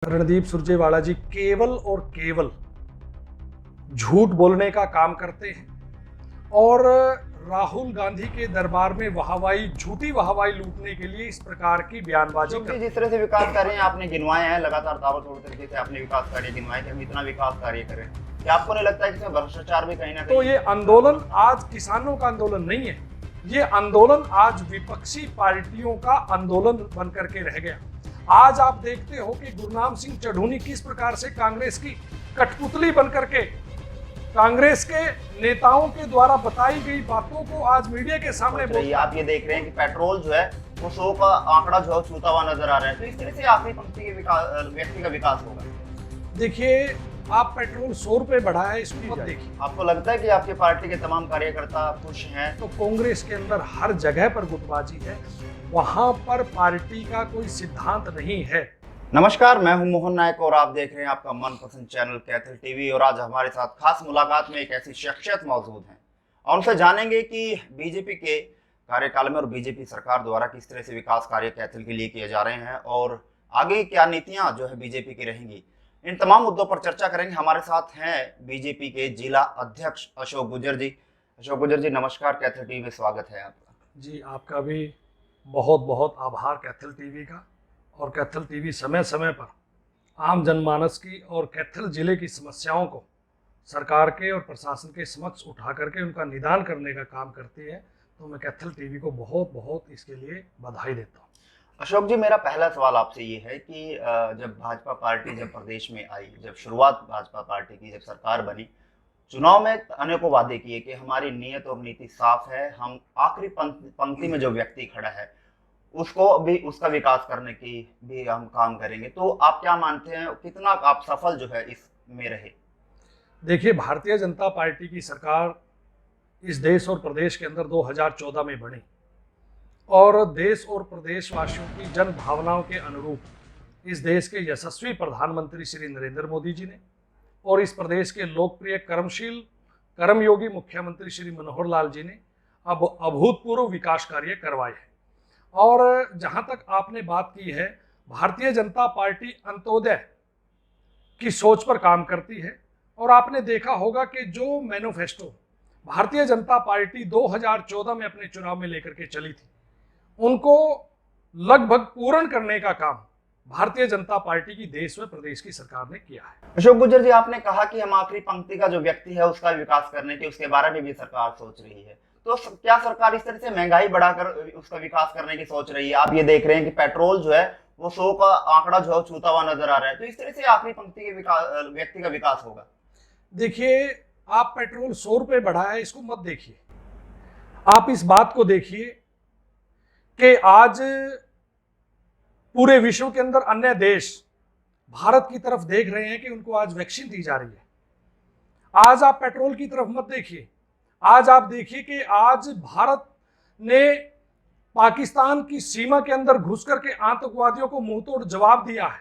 रणदीप सुरजेवाला जी केवल और केवल झूठ बोलने का काम करते हैं और राहुल गांधी के दरबार में वाहवाही, झूठी वाहवाही लूटने के लिए इस प्रकार की बयानबाजी अशोक जी, करते हैं। जिस तरह से विकास कर रहे हैं आपने गिनवाए हैं, लगातार ताबड़तोड़ तरीके से आपने विकास कार्य गिनवाए कि हम इतना विकास कार्य करें। क्या आपको नहीं लगता है कि इसमें भ्रष्टाचार भी कहीं ना तो कहीं? ये आंदोलन आज किसानों का आंदोलन नहीं है, ये आंदोलन आज विपक्षी पार्टियों का आंदोलन बन करके रह गया। आज आप देखते हो कि गुरनाम सिंह चढ़ूनी किस प्रकार से कांग्रेस की कठपुतली बन करके कांग्रेस के नेताओं के द्वारा बताई गई बातों को आज मीडिया के सामने सोच रही है। आप ये देख रहे हैं कि पेट्रोल जो है वो 100 का आंकड़ा जो है छूता हुआ नजर आ रहा है, तो इस तरह से आखिरी पंक्ति के व्यक्ति का विकास होगा। देखिए, आप पेट्रोल 100 रुपए बढ़ाया, इसको मत देखिए। आपको लगता है कि आपके पार्टी के तमाम कार्यकर्ता खुश हैं? तो कांग्रेस के अंदर हर जगह पर गुटबाजी है, वहां पर पार्टी का कोई सिद्धांत नहीं है। नमस्कार, मैं हूं मोहन नायक और आप देख रहे हैं आपका मनपसंद चैनल कैथल टीवी। और आज हमारे साथ खास मुलाकात में एक ऐसी शख्सियत मौजूद हैं और उनसे जानेंगे कि बीजेपी के कार्यकाल में और बीजेपी सरकार द्वारा किस तरह से विकास कार्य कैथल के लिए किए जा रहे हैं और आगे क्या नीतियां जो है बीजेपी की रहेंगी। इन तमाम मुद्दों पर चर्चा करेंगे। हमारे साथ हैं बीजेपी के जिला अध्यक्ष अशोक गुर्जर जी। अशोक गुर्जर जी, नमस्कार, कैथल टीवी में स्वागत है आपका। जी, आपका भी बहुत बहुत आभार कैथल टीवी का। और कैथल टीवी समय समय पर आम जनमानस की और कैथल जिले की समस्याओं को सरकार के और प्रशासन के समक्ष उठा करके उनका निदान करने का काम करती है, तो मैं कैथल टीवी को बहुत बहुत इसके लिए बधाई देता हूँ। अशोक जी, मेरा पहला सवाल आपसे ये है कि जब भाजपा पार्टी जब प्रदेश में आई, जब शुरुआत भाजपा पार्टी की, जब सरकार बनी, चुनाव में अनेकों वादे किए कि हमारी नीयत और नीति साफ है, हम आखिरी पंक्ति में जो व्यक्ति खड़ा है उसको भी, उसका विकास करने की भी हम काम करेंगे। तो आप क्या मानते हैं, कितना आप सफल जो है इसमें रहे? देखिए, भारतीय जनता पार्टी की सरकार इस देश और प्रदेश के अंदर 2014 में बनी और देश और प्रदेशवासियों की जन भावनाओं के अनुरूप इस देश के यशस्वी प्रधानमंत्री श्री नरेंद्र मोदी जी ने और इस प्रदेश के लोकप्रिय कर्मशील कर्मयोगी मुख्यमंत्री श्री मनोहर लाल जी ने अब अभूतपूर्व विकास कार्य करवाए हैं। और जहां तक आपने बात की है, भारतीय जनता पार्टी अंत्योदय की सोच पर काम करती है और आपने देखा होगा कि जो मैनिफेस्टो भारतीय जनता पार्टी 2014 में अपने चुनाव में लेकर के चली थी, उनको लगभग पूर्ण करने का काम भारतीय जनता पार्टी की देश व प्रदेश की सरकार ने किया है। अशोक गुर्जर जी, आपने कहा कि हम आखिरी पंक्ति का जो व्यक्ति है उसका विकास करने के, उसके बारे में भी सरकार सोच रही है। तो क्या सरकार इस तरह से महंगाई बढ़ाकर उसका विकास करने की सोच रही है? आप ये देख रहे हैं कि पेट्रोल जो है वो 100 का आंकड़ा जो है छूता हुआ नजर आ रहा है, तो इस तरह से आखिरी पंक्ति के व्यक्ति का विकास होगा। देखिए, आप पेट्रोल 100 रुपए बढ़ाया, इसको मत देखिए। आप इस बात को देखिए कि आज पूरे विश्व के अंदर अन्य देश भारत की तरफ देख रहे हैं कि उनको आज वैक्सीन दी जा रही है। आज आप पेट्रोल की तरफ मत देखिए। आज आप देखिए कि आज भारत ने पाकिस्तान की सीमा के अंदर घुस करके आतंकवादियों को मुंहतोड़ जवाब दिया है।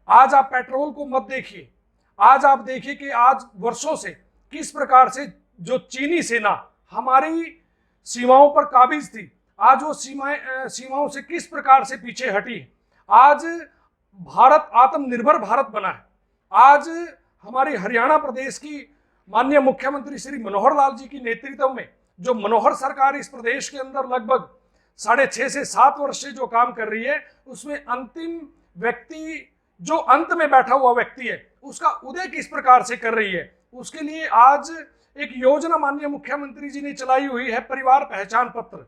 आज आप पेट्रोल को मत देखिए। आज आप देखिए कि आज वर्षों से किस प्रकार से जो चीनी सेना हमारी सीमाओं पर काबिज थी, आज वो सीमाओं से किस प्रकार से पीछे हटी। आज भारत आत्मनिर्भर भारत बना है। आज हमारे हरियाणा प्रदेश की माननीय मुख्यमंत्री श्री मनोहर लाल जी की नेतृत्व में जो मनोहर सरकार इस प्रदेश के अंदर लगभग 6.5 से 7 वर्ष से जो काम कर रही है, उसमें अंतिम व्यक्ति जो अंत में बैठा हुआ व्यक्ति है उसका उदय किस प्रकार से कर रही है, उसके लिए आज एक योजना माननीय मुख्यमंत्री जी ने चलाई हुई है, परिवार पहचान पत्र।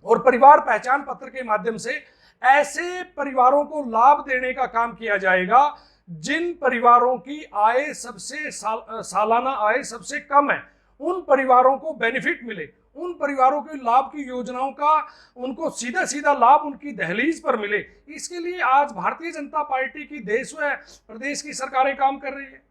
और परिवार पहचान पत्र के माध्यम से ऐसे परिवारों को लाभ देने का काम किया जाएगा जिन परिवारों की आय सबसे सालाना आय सबसे कम है, उन परिवारों को बेनिफिट मिले, उन परिवारों के लाभ की योजनाओं का उनको सीधा सीधा लाभ उनकी दहलीज पर मिले। इसके लिए आज भारतीय जनता पार्टी की देश व प्रदेश की सरकारें काम कर रही है।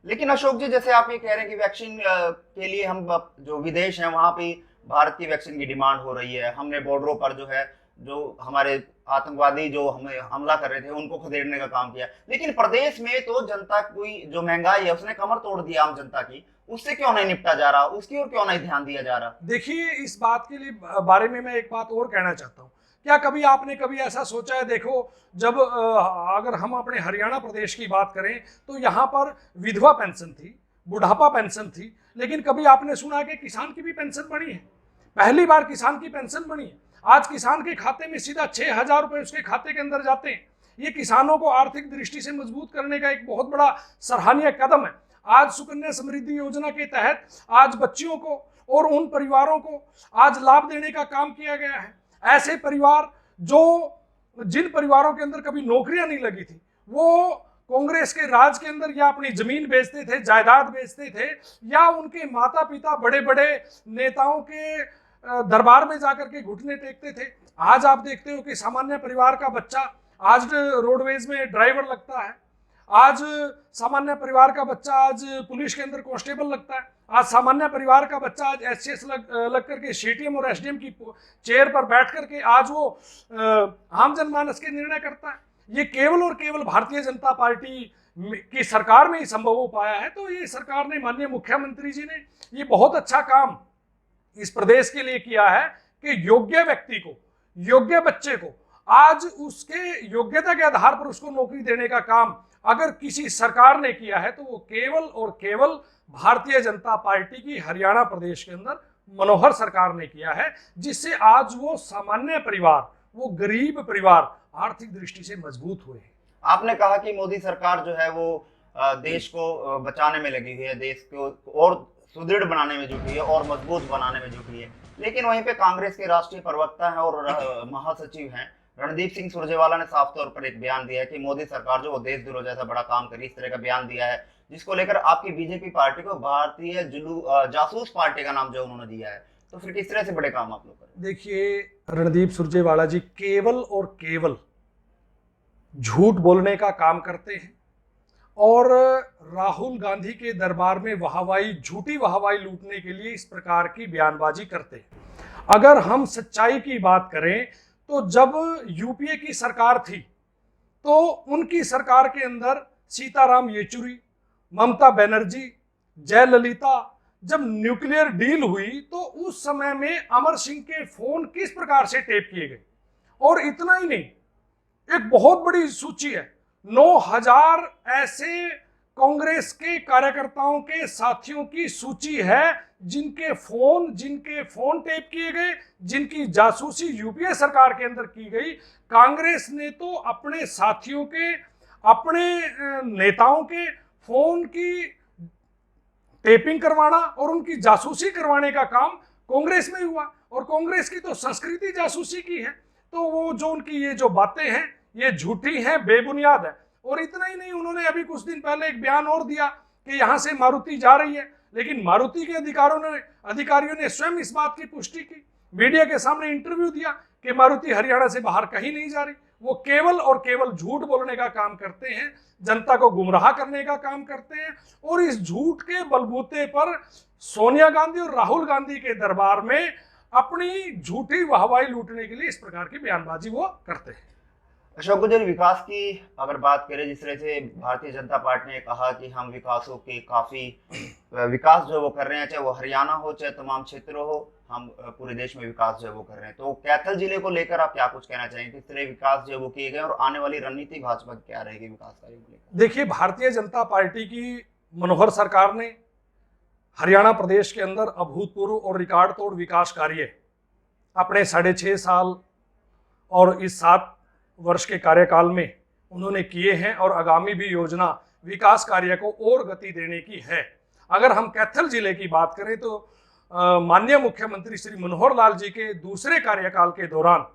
लेकिन अशोक जी, जैसे आप ये कह रहे हैं कि वैक्सीन के लिए हम जो विदेश हैं वहां पे भारत की वैक्सीन की डिमांड हो रही है, हमने बॉर्डरों पर जो है जो हमारे आतंकवादी जो हमें हमला कर रहे थे उनको खदेड़ने का काम किया, लेकिन प्रदेश में तो जनता की जो महंगाई है उसने कमर तोड़ दिया आम जनता की, उससे क्यों नहीं निपटा जा रहा, उसकी ओर क्यों नहीं ध्यान दिया जा रहा? देखिए, इस बात के लिए बारे में मैं एक बात और कहना चाहता हूँ। क्या कभी आपने कभी ऐसा सोचा है? देखो, जब अगर हम अपने हरियाणा प्रदेश की बात करें तो यहाँ पर विधवा पेंशन थी, बुढ़ापा पेंशन थी, लेकिन कभी आपने सुना कि किसान की भी पेंशन बनी है? पहली बार किसान की पेंशन बनी है। आज किसान के खाते में सीधा 6,000 रुपए उसके खाते के अंदर जाते हैं। ये किसानों को आर्थिक दृष्टि से मजबूत करने का एक बहुत बड़ा सराहनीय कदम है। आज सुकन्या समृद्धि योजना के तहत आज बच्चियों को और उन परिवारों को आज लाभ देने का काम किया गया है। ऐसे परिवार जिन परिवारों के अंदर कभी नौकरियां नहीं लगी थी, वो कांग्रेस के राज के अंदर या अपनी जमीन बेचते थे, जायदाद बेचते थे, या उनके माता पिता बड़े बड़े नेताओं के दरबार में जाकर के घुटने टेकते थे। आज आप देखते हो कि सामान्य परिवार का बच्चा आज रोडवेज में ड्राइवर लगता है, आज सामान्य परिवार का बच्चा आज पुलिस के अंदर कांस्टेबल लगता है, आज सामान्य परिवार का बच्चा आज एससीएस लग करके सीटीएम और एसडीएम की चेयर पर बैठ करके आज वो आम जनमानस के निर्णय करता है। ये केवल और केवल भारतीय जनता पार्टी की सरकार में ही संभव हो पाया है। तो ये सरकार ने, माननीय मुख्यमंत्री जी ने ये बहुत अच्छा काम इस प्रदेश के लिए किया है कि योग्य व्यक्ति को, योग्य बच्चे को आज उसके योग्यता के आधार पर उसको नौकरी देने का काम अगर किसी सरकार ने किया है तो वो केवल और केवल भारतीय जनता पार्टी की हरियाणा प्रदेश के अंदर मनोहर सरकार ने किया है, जिससे आज वो सामान्य परिवार, वो गरीब परिवार आर्थिक दृष्टि से मजबूत हुए हैं। आपने कहा कि मोदी सरकार जो है वो देश को बचाने में लगी हुई है, देश को और सुदृढ़ बनाने में जुटी है और मजबूत बनाने में जुटी है, लेकिन वहीं पे कांग्रेस के राष्ट्रीय प्रवक्ता हैं और महासचिव हैं रणदीप सिंह सुरजेवाला ने साफ तौर पर एक बयान दिया है कि मोदी सरकार जो वो देशद्रोह जैसा बड़ा काम करी, इस तरह का बयान दिया है, जिसको लेकर आपकी बीजेपी पार्टी को भारतीय जासूस पार्टी का नाम जो उन्होंने दिया है। तो फिर किस तरह से बड़े काम आप लोग करें? देखिए, रणदीप सुरजेवाला जी केवल और केवल झूठ बोलने का काम करते हैं और राहुल गांधी के दरबार में वाहवाही, झूठी वाहवाही लूटने के लिए इस प्रकार की बयानबाजी करते हैं। अगर हम सच्चाई की बात करें तो जब यूपीए की सरकार थी तो उनकी सरकार के अंदर सीताराम येचुरी, ममता बनर्जी, जयललिता, जब न्यूक्लियर डील हुई तो उस समय में अमर सिंह के फोन किस प्रकार से टेप किए गए। और इतना ही नहीं, एक बहुत बड़ी सूची है, 9,000 ऐसे कांग्रेस के कार्यकर्ताओं के साथियों की सूची है जिनके फोन टेप किए गए, जिनकी जासूसी यूपीए सरकार के अंदर की गई। कांग्रेस ने तो अपने साथियों के, अपने नेताओं के फोन की टेपिंग करवाना और उनकी जासूसी करवाने का काम कांग्रेस में हुआ, और कांग्रेस की तो संस्कृति जासूसी की है। तो वो जो उनकी ये जो बातें हैं ये झूठी हैं, बेबुनियाद है। और इतना ही नहीं, उन्होंने अभी कुछ दिन पहले एक बयान और दिया कि यहां से मारुति जा रही है, लेकिन मारुति के अधिकारियों ने स्वयं इस बात की पुष्टि की, मीडिया के सामने इंटरव्यू दिया कि मारुति हरियाणा से बाहर कहीं नहीं जा रही। वो केवल और केवल झूठ बोलने का काम करते हैं, जनता को गुमराह करने का काम करते हैं, और इस झूठ के बलबूते पर सोनिया गांधी और राहुल गांधी के दरबार में अपनी झूठी वाहवाही लूटने के लिए इस प्रकार की बयानबाजी वो करते हैं। अशोक गुजर, विकास की अगर बात करें, जिस तरह से भारतीय जनता पार्टी ने कहा कि हम विकासों के काफी विकास जो वो कर रहे हैं, चाहे वो हरियाणा हो चाहे तमाम क्षेत्र हो, हम पूरे देश में विकास जो वो कर रहे हैं, तो कैथल जिले को लेकर आप क्या कुछ कहना चाहेंगे? किस तरह विकास जो वो किए गए और आने वाली रणनीति भाजपा की क्या रहेगी विकास कार्यों को लेकर? देखिए, भारतीय जनता पार्टी की मनोहर सरकार ने हरियाणा प्रदेश के अंदर अभूतपूर्व और रिकॉर्ड तोड़ विकास कार्य अपने 6.5 साल और इस 7 वर्ष के कार्यकाल में उन्होंने किए हैं, और आगामी भी योजना विकास कार्य को और गति देने की है। अगर हम कैथल जिले की बात करें तो माननीय मुख्यमंत्री श्री मनोहर लाल जी के दूसरे कार्यकाल के दौरान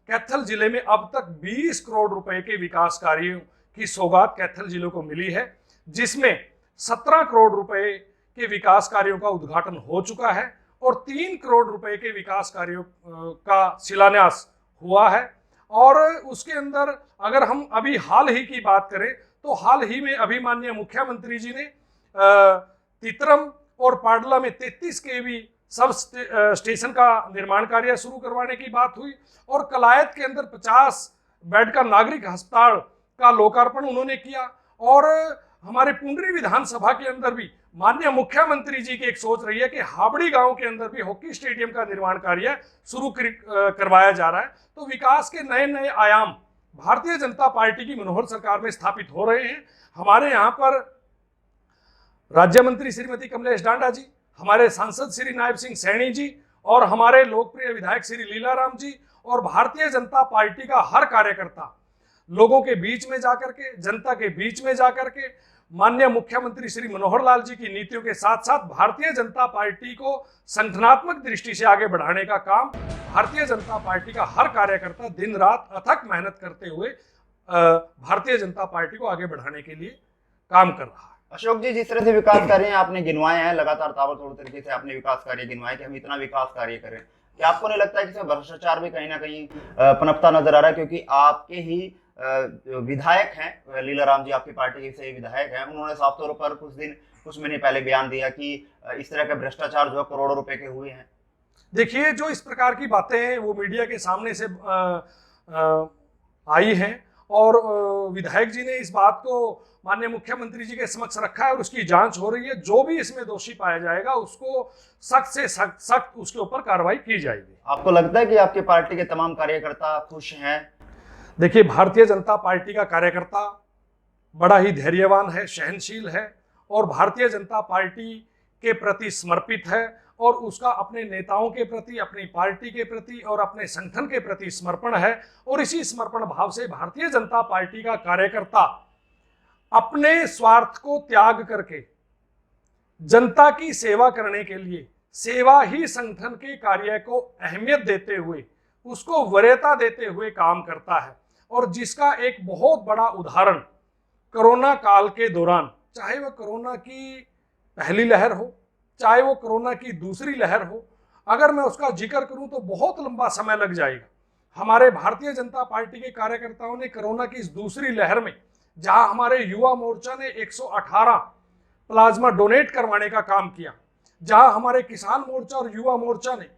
कैथल जिले में अब तक 20 करोड़ रुपए के विकास कार्यों की सौगात कैथल जिले को मिली है, जिसमें 17 करोड़ रुपए के विकास कार्यों का उद्घाटन हो चुका है और 3 करोड़ रुपए के विकास कार्यों का शिलान्यास हुआ है। और उसके अंदर अगर हम अभी हाल ही की बात करें तो हाल ही में अभी माननीय मुख्यमंत्री जी ने तितरम और पाडला में 33 kV सब स्टेशन का निर्माण कार्य शुरू करवाने की बात हुई, और कलायत के अंदर 50 बेड का नागरिक अस्पताल का लोकार्पण उन्होंने किया। और हमारे पुंडरी विधानसभा के अंदर भी माननीय मुख्यमंत्री जी की एक सोच रही है कि हाबड़ी गांव के अंदर भी हॉकी स्टेडियम का निर्माण कार्य शुरू करवाया जा रहा है। तो विकास के नए नए आयाम भारतीय जनता पार्टी की मनोहर सरकार में स्थापित हो रहे हैं। हमारे यहाँ पर राज्य मंत्री श्रीमती कमलेश डांडा जी, हमारे सांसद श्री नायब सिंह सैनी जी और हमारे लोकप्रिय विधायक श्री लीलाराम जी और भारतीय जनता पार्टी का हर कार्यकर्ता लोगों के बीच में जाकर के, जनता के बीच में जाकर के माननीय मुख्यमंत्री श्री मनोहर लाल जी की नीतियों के साथ साथ भारतीय जनता पार्टी को संगठनात्मक दृष्टि से आगे बढ़ाने का काम भारतीय जनता पार्टी का हर कार्यकर्ता दिन रात अथक मेहनत करते हुए भारतीय जनता पार्टी को आगे बढ़ाने के लिए काम कर रहा है। अशोक जी, जिस तरह से विकास कार्य आपने गिनवाए हैं, लगातार ताबड़तोड़ तरीके से आपने विकास कार्य गिनवाए कि हम इतना विकास कार्य करें, क्या आपको नहीं लगता है कि इसमें भ्रष्टाचार भी कहीं ना कहीं पनपता नजर आ रहा है? क्योंकि आपके ही विधायक हैं, लीलाराम जी आपकी पार्टी के से विधायक हैं, उन्होंने साफ तौर पर कुछ महीने पहले बयान दिया कि इस तरह के भ्रष्टाचार जो है करोड़ों रुपए के हुए हैं। देखिए, जो इस प्रकार की बातें हैं वो मीडिया के सामने से आई हैं और विधायक जी ने इस बात को माननीय मुख्यमंत्री जी के समक्ष रखा है और उसकी जांच हो रही है। जो भी इसमें दोषी पाया जाएगा उसको सख्त से सख्त उसके ऊपर कार्रवाई की जाएगी। आपको लगता है कि आपकी पार्टी के तमाम कार्यकर्ता खुश हैं? देखिए, भारतीय जनता पार्टी का कार्यकर्ता बड़ा ही धैर्यवान है, सहनशील है और भारतीय जनता पार्टी के प्रति समर्पित है और उसका अपने नेताओं के प्रति, अपनी पार्टी के प्रति और अपने संगठन के प्रति समर्पण है। और इसी समर्पण भाव से भारतीय जनता पार्टी का कार्यकर्ता अपने स्वार्थ को त्याग करके जनता की सेवा करने के लिए, सेवा ही संगठन के कार्य को अहमियत देते हुए, उसको वरीयता देते हुए काम करता है। और जिसका एक बहुत बड़ा उदाहरण कोरोना काल के दौरान, चाहे वह कोरोना की पहली लहर हो, चाहे वो कोरोना की दूसरी लहर हो, अगर मैं उसका जिक्र करूं तो बहुत लंबा समय लग जाएगा। हमारे भारतीय जनता पार्टी के कार्यकर्ताओं ने कोरोना की इस दूसरी लहर में, जहां हमारे युवा मोर्चा ने 118 प्लाज्मा डोनेट करवाने का काम किया, जहां हमारे किसान मोर्चा और युवा मोर्चा ने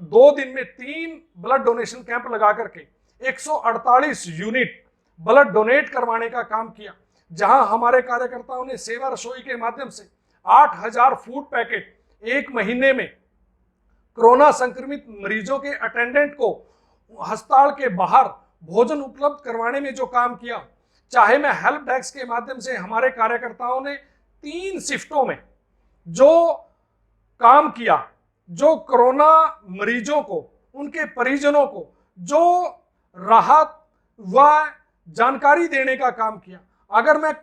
2 दिन में 3 ब्लड डोनेशन कैंप लगा करके 148 यूनिट ब्लड डोनेट करवाने का काम किया, जहां हमारे कार्यकर्ताओं ने सेवा रसोई के माध्यम से 8000 फूड पैकेट एक महीने में कोरोना संक्रमित मरीजों के अटेंडेंट को अस्पताल के बाहर भोजन उपलब्ध करवाने में जो काम किया, चाहे मैं हेल्प डेस्क के माध्यम से हमारे कार्यकर्ताओं ने 3 शिफ्टों में जो काम किया, जो कोरोना मरीजों को, उनके परिजनों को जो राहत व जानकारी देने का काम किया। अगर मैं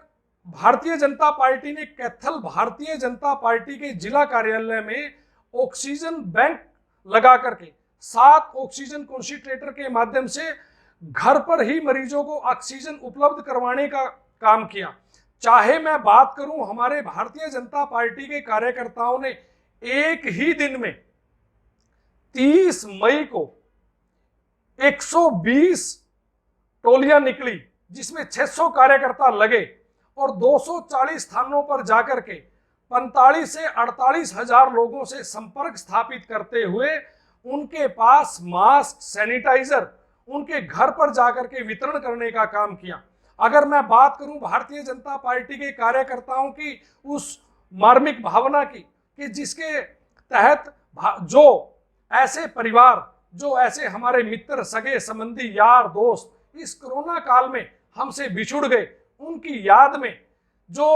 भारतीय जनता पार्टी ने कैथल भारतीय जनता पार्टी के जिला कार्यालय में ऑक्सीजन बैंक लगा करके 7 ऑक्सीजन कॉन्सेंट्रेटर के माध्यम से घर पर ही मरीजों को ऑक्सीजन उपलब्ध करवाने का काम किया। चाहे मैं बात करूं, हमारे भारतीय जनता पार्टी के कार्यकर्ताओं ने एक ही दिन में 30 मई को 120 टोलियां निकली, जिसमें 600 कार्यकर्ता लगे और 240 स्थानों पर जाकर के 45 से 48 हजार लोगों से संपर्क स्थापित करते हुए उनके पास मास्क, सैनिटाइजर उनके घर पर जाकर के वितरण करने का काम किया। अगर मैं बात करूं भारतीय जनता पार्टी के कार्यकर्ताओं की उस मार्मिक भावना की कि जिसके तहत जो ऐसे परिवार, जो ऐसे हमारे मित्र, सगे संबंधी, यार दोस्त इस कोरोना काल में हमसे बिछुड़ गए, उनकी याद में जो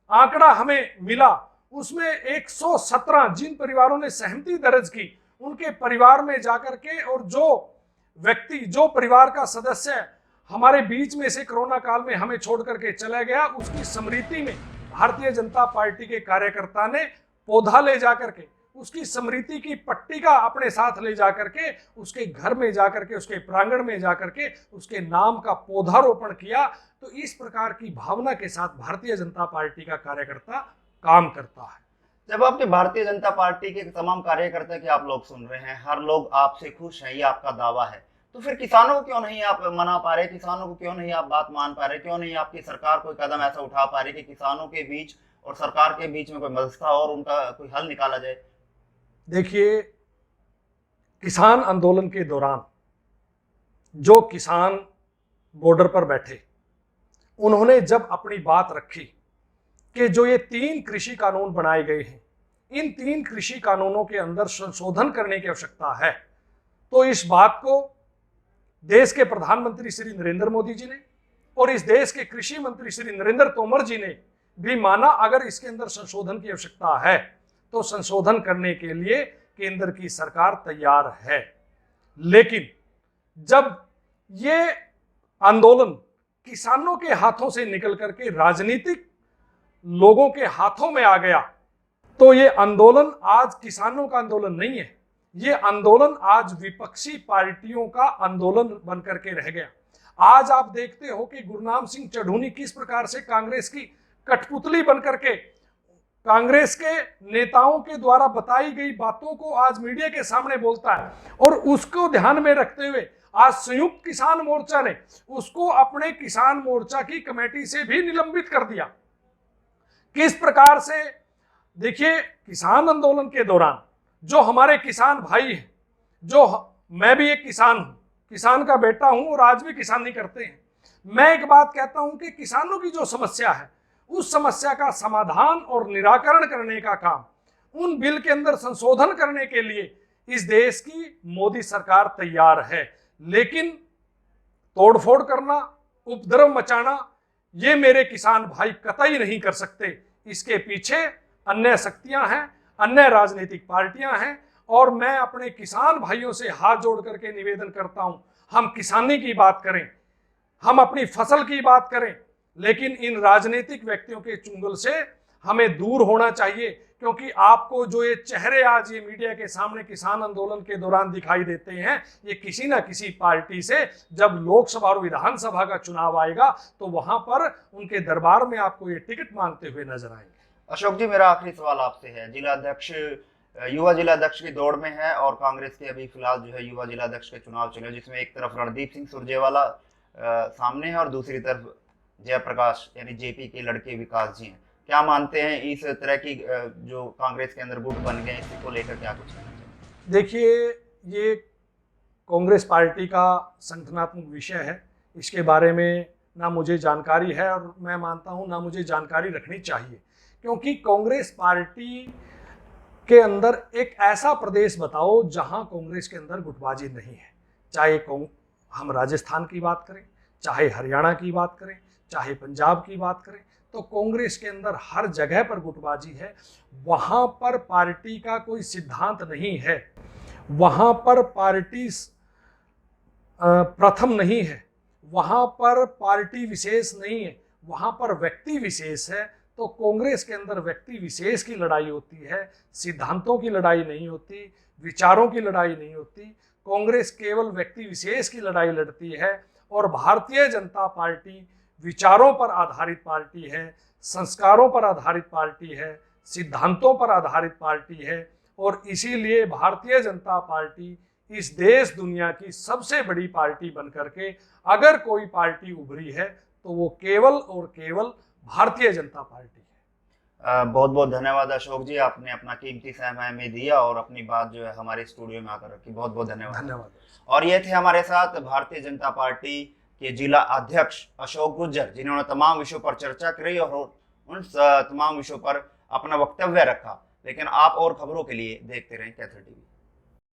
आंकड़ा हमें मिला उसमें 117 जिन परिवारों ने सहमति दर्ज की, उनके परिवार में जाकर के और जो व्यक्ति, जो परिवार का सदस्य हमारे बीच में से कोरोना काल में हमें छोड़ करके चला गया, उसकी स्मृति में भारतीय जनता पार्टी के कार्यकर्ता ने पौधा ले जाकर के, उसकी स्मृति की पट्टिका अपने साथ ले जाकर के, उसके घर में जाकर के, उसके प्रांगण में जाकर के उसके नाम का पौधारोपण किया। तो इस प्रकार की भावना के साथ भारतीय जनता पार्टी का कार्यकर्ता काम करता है। जब आपके भारतीय जनता पार्टी के तमाम कार्यकर्ता की आप लोग सुन रहे हैं, हर लोग आपसे खुश हैं, ये आपका दावा है, तो फिर किसानों को क्यों नहीं आप मना पा रहे? किसानों को क्यों नहीं आप बात मान पा रहे? क्यों नहीं आपकी सरकार कोई कदम ऐसा उठा पा रही कि किसानों के बीच और सरकार के बीच में कोई मध्यस्थता और उनका कोई हल निकाला जाए? देखिए, किसान आंदोलन के दौरान जो किसान बॉर्डर पर बैठे, उन्होंने जब अपनी बात रखी कि जो ये 3 कृषि कानून बनाए गए हैं, इन 3 कृषि कानूनों के अंदर संशोधन करने की आवश्यकता है। तो इस बात को देश के प्रधानमंत्री श्री नरेंद्र मोदी जी ने और इस देश के कृषि मंत्री श्री नरेंद्र तोमर जी ने भी माना, अगर इसके अंदर संशोधन की आवश्यकता है तो संशोधन करने के लिए केंद्र की सरकार तैयार है। लेकिन जब ये आंदोलन किसानों के हाथों से निकल करके राजनीतिक लोगों के हाथों में आ गया, तो ये आंदोलन आज किसानों का आंदोलन नहीं है, ये आंदोलन आज विपक्षी पार्टियों का आंदोलन बनकर के रह गया। आज आप देखते हो कि गुरनाम सिंह चढ़ूनी किस प्रकार से कांग्रेस की कठपुतली बनकर के कांग्रेस के नेताओं के द्वारा बताई गई बातों को आज मीडिया के सामने बोलता है, और उसको ध्यान में रखते हुए आज संयुक्त किसान मोर्चा ने उसको अपने किसान मोर्चा की कमेटी से भी निलंबित कर दिया। किस प्रकार से देखिए, किसान आंदोलन के दौरान जो हमारे किसान भाई हैं, जो मैं भी एक किसान हूं, किसान का बेटा हूं और आज भी किसानी करते हैं, मैं एक बात कहता हूं कि किसानों की जो समस्या है उस समस्या का समाधान और निराकरण करने का काम, उन बिल के अंदर संशोधन करने के लिए इस देश की मोदी सरकार तैयार है। लेकिन तोड़फोड़ करना, उपद्रव मचाना, ये मेरे किसान भाई कतई नहीं कर सकते। इसके पीछे अन्य शक्तियां हैं, अन्य राजनीतिक पार्टियां हैं, और मैं अपने किसान भाइयों से हाथ जोड़ करके निवेदन करता हूं, हम किसानी की बात करें, हम अपनी फसल की बात करें, लेकिन इन राजनीतिक व्यक्तियों के चुंगल से हमें दूर होना चाहिए। क्योंकि आपको जो ये चेहरे आज ये मीडिया के सामने किसान आंदोलन के दौरान दिखाई देते हैं, ये किसी ना किसी पार्टी से जब लोकसभा और विधानसभा का चुनाव आएगा तो वहां पर उनके दरबार में आपको ये टिकट मांगते हुए नजर आएंगे। अशोक जी, मेरा आखिरी सवाल आपसे है। जिला अध्यक्ष, युवा जिला अध्यक्ष की दौड़ में है और कांग्रेस के अभी फिलहाल जो है युवा जिला अध्यक्ष के चुनाव चले, जिसमें एक तरफ रणदीप सिंह सुरजेवाला सामने है और दूसरी तरफ जयप्रकाश यानी जेपी के लड़के विकास जी हैं। क्या मानते हैं इस तरह की जो कांग्रेस के अंदर गुट बन गए, इसी को लेकर क्या कुछ कहना चाहिए? देखिए, ये कांग्रेस पार्टी का संगठनात्मक विषय है, इसके बारे में ना मुझे जानकारी है और मैं मानता हूँ ना मुझे जानकारी रखनी चाहिए। क्योंकि कांग्रेस पार्टी के अंदर एक ऐसा प्रदेश बताओ जहां कांग्रेस के अंदर गुटबाजी नहीं है। चाहे हम राजस्थान की बात करें, चाहे हरियाणा की बात करें, चाहे पंजाब की बात करें, तो कांग्रेस के अंदर हर जगह पर गुटबाजी है। वहां पर पार्टी का कोई सिद्धांत नहीं है, वहां पर पार्टी प्रथम नहीं है, वहां पर पार्टी विशेष नहीं है, वहां पर व्यक्ति विशेष है। तो कांग्रेस के अंदर व्यक्ति विशेष की लड़ाई होती है, सिद्धांतों की लड़ाई नहीं होती, विचारों की लड़ाई नहीं होती। कांग्रेस केवल व्यक्ति विशेष की लड़ाई लड़ती है और भारतीय जनता पार्टी विचारों पर आधारित पार्टी है, संस्कारों पर आधारित पार्टी है, सिद्धांतों पर आधारित पार्टी है। और इसीलिए भारतीय जनता पार्टी इस देश दुनिया की सबसे बड़ी पार्टी बनकर के अगर कोई पार्टी उभरी है तो वो केवल और केवल भारतीय जनता पार्टी है। बहुत बहुत धन्यवाद अशोक जी, आपने अपना कीमती समय हमें दिया और अपनी बात जो है हमारे स्टूडियो में आकर रखी। बहुत बहुत धन्यवाद। और ये थे हमारे साथ भारतीय जनता पार्टी के जिला अध्यक्ष अशोक गुज्जर, जिन्होंने तमाम विषयों पर चर्चा करी और उन तमाम विषयों पर अपना वक्तव्य रखा। लेकिन आप और खबरों के लिए देखते रहें कैथल टीवी।